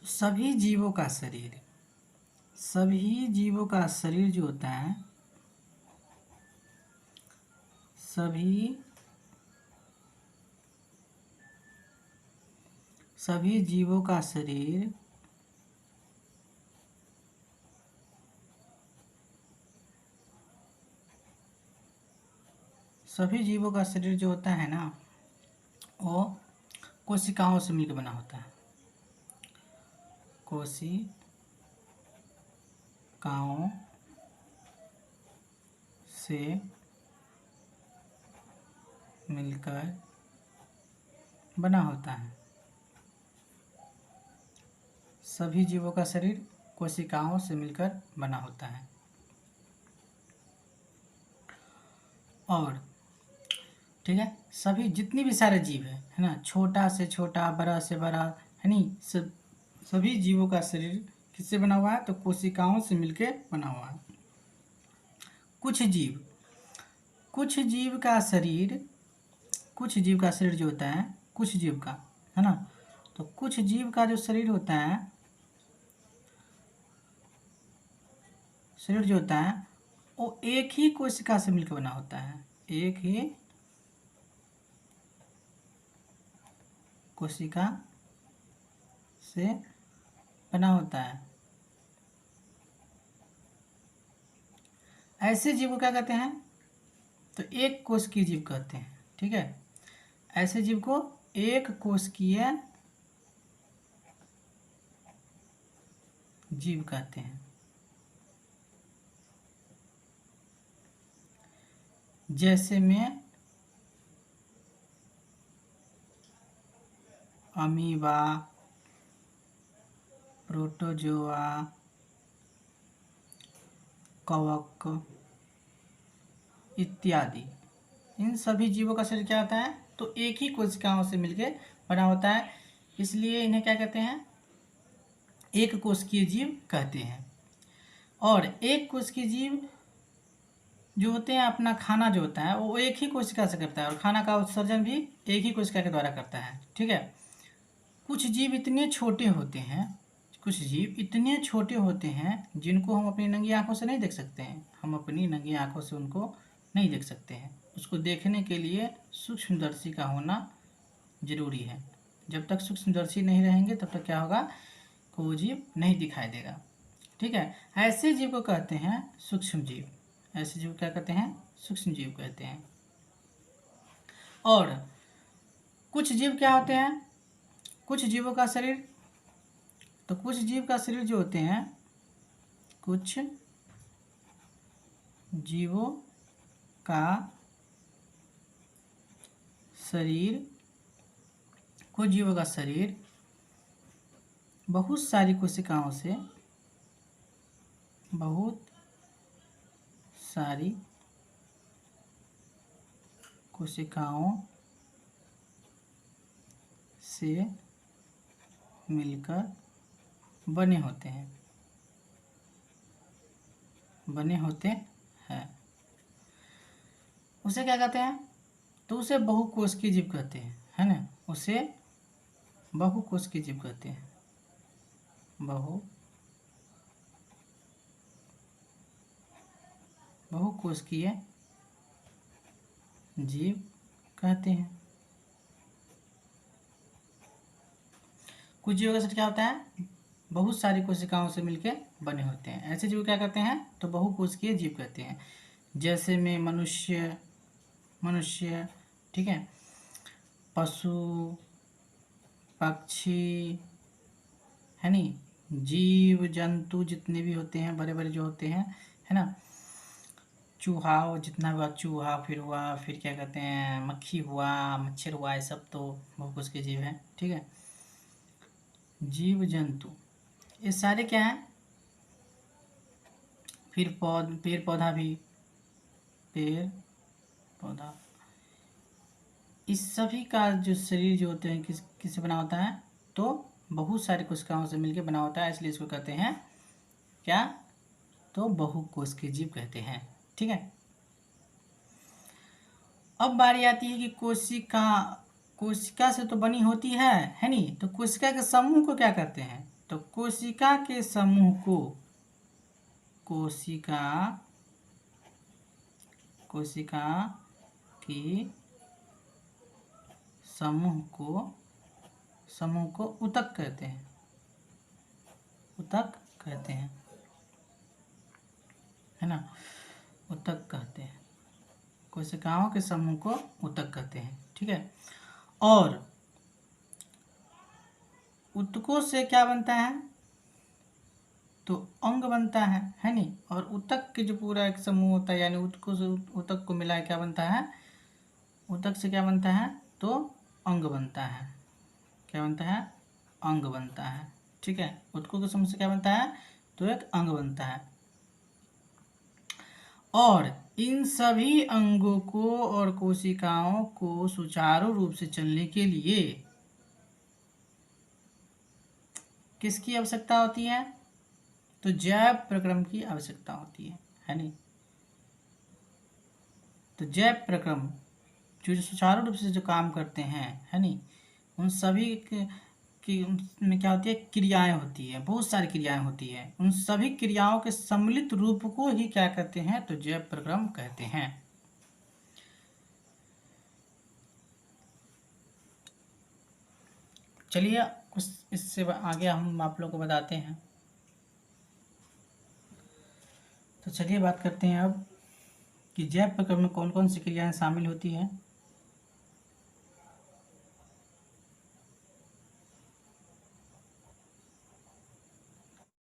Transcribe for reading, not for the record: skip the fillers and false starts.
सभी जीवों का शरीर, सभी जीवों का शरीर जो होता है, सभी जीवों का शरीर सभी जीवों का शरीर जो होता है ना, वो कोशिकाओं से मिलकर बना होता है। कोशिकाओं से मिलकर बना होता है। सभी जीवों का शरीर कोशिकाओं से मिलकर बना होता है। और ठीक है, सभी जितनी भी सारे जीव है ना, छोटा से छोटा, बड़ा से बड़ा, है नी, सभी जीवों का शरीर किससे बना हुआ है? तो कोशिकाओं से मिलकर बना हुआ है। कुछ जीव का शरीर, कुछ जीव का शरीर जो होता है, कुछ जीव का, है ना, तो कुछ जीव का जो शरीर होता है, शरीर जो होता है वो एक ही कोशिका से मिलकर बना होता है। एक ही कोशिका से बना होता है। ऐसे जीव को क्या कहते हैं? तो एक कोशिकीय जीव कहते हैं। ठीक है, ऐसे जीव को एक कोशिकीय जीव कहते हैं। जैसे में अमीबा, प्रोटोजोआ, कवक इत्यादि, इन सभी जीवों का शरीर क्या होता है? तो एक ही कोशिकाओं से मिलकर बना होता है, इसलिए इन्हें क्या कहते हैं? एक कोशिकीय जीव कहते हैं। और एक कोशिकीय जीव जो होते हैं, अपना खाना जो होता है वो एक ही कोशिका से करता है, और खाना का उत्सर्जन भी एक ही कोशिका के द्वारा करता है। ठीक है, कुछ जीव इतने छोटे होते हैं, कुछ जीव इतने छोटे होते हैं जिनको हम अपनी नंगी आंखों से नहीं देख सकते हैं। हम अपनी नंगी आंखों से उनको नहीं देख सकते हैं। उसको देखने के लिए सूक्ष्मदर्शी का होना जरूरी है। जब तक सूक्ष्मदर्शी नहीं रहेंगे तब तक क्या होगा? वो जीव नहीं दिखाई देगा। ठीक है, ऐसे जीव को कहते हैं सूक्ष्म जीव। ऐसे जीव क्या कहते हैं? सूक्ष्म जीव कहते हैं। और कुछ जीव क्या होते हैं? कुछ जीवों का शरीर, तो कुछ जीव का शरीर जो होते हैं, कुछ जीवों का शरीर, कुछ जीवों का शरीर बहुत सारी कोशिकाओं से, बहुत सारी कोशिकाओं से मिलकर बने होते हैं, बने होते हैं। उसे क्या कहते हैं? तो उसे बहुकोशिकीय जीव कहते हैं, है ना, उसे बहुकोशिकीय जीव कहते हैं। बहुकोशिकीय जीव कहते हैं। कुछ जीवों का शरीर क्या होता है? बहुत सारी कोशिकाओं से मिलकर बने होते हैं। ऐसे जीव क्या कहते हैं? तो बहुकोशिकीय जीव कहते हैं। जैसे में मनुष्य, ठीक है, पशु, पक्षी, है नी, जीव जंतु जितने भी होते हैं, बड़े बड़े जो होते हैं, है ना, चूहा, जितना हुआ चूहा, फिर हुआ, फिर क्या कहते हैं, मक्खी हुआ, मच्छर हुआ, ये सब तो बहुकोशिकीय जीव हैं। ठीक है, जीव जंतु ये सारे क्या हैं? फिर पेड़ पौधा भी, पेड़ पौधा, इस सभी का जो शरीर जो होते हैं किससे बना होता है? तो बहुत सारी कोशिकाओं से मिलकर बना होता है, इसलिए इसको कहते हैं क्या? तो बहुकोशिकीय जीव कहते हैं। ठीक है, अब बारी आती है कि कोशिका से तो बनी होती है नी, तो कोशिका के समूह को क्या कहते हैं? तो कोशिका के समूह को कोशिका की समूह को ऊतक कहते हैं। ऊतक कहते हैं, है ना, ऊतक कहते हैं। कोशिकाओं के समूह को ऊतक कहते हैं, ठीक है। और ऊतकों से क्या बनता है, तो अंग बनता है नहीं। और ऊतक के जो पूरा एक समूह होता है, यानी ऊतकों से ऊतक को मिलाए क्या बनता है, ऊतक से क्या बनता है, तो अंग बनता है। क्या बनता है, अंग बनता है, ठीक है। ऊतकों के समूह से क्या बनता है, तो एक अंग बनता है। और इन सभी अंगों को और कोशिकाओं को सुचारू रूप से चलने के लिए किसकी आवश्यकता होती है, तो जैव प्रक्रम की आवश्यकता होती है नहीं। तो जैव प्रक्रम जो सुचारू रूप से जो काम करते हैं, है नहीं, उन सभी की में क्या होती है, क्रियाएं होती है, बहुत सारी क्रियाएं होती है। उन सभी क्रियाओं के सम्मिलित रूप को ही क्या कहते हैं, तो जैव प्रक्रम कहते हैं। चलिए कुछ इससे आगे हम आप लोग को बताते हैं। तो चलिए बात करते हैं अब कि जैव प्रक्रम में कौन कौन सी क्रियाएं शामिल होती हैं।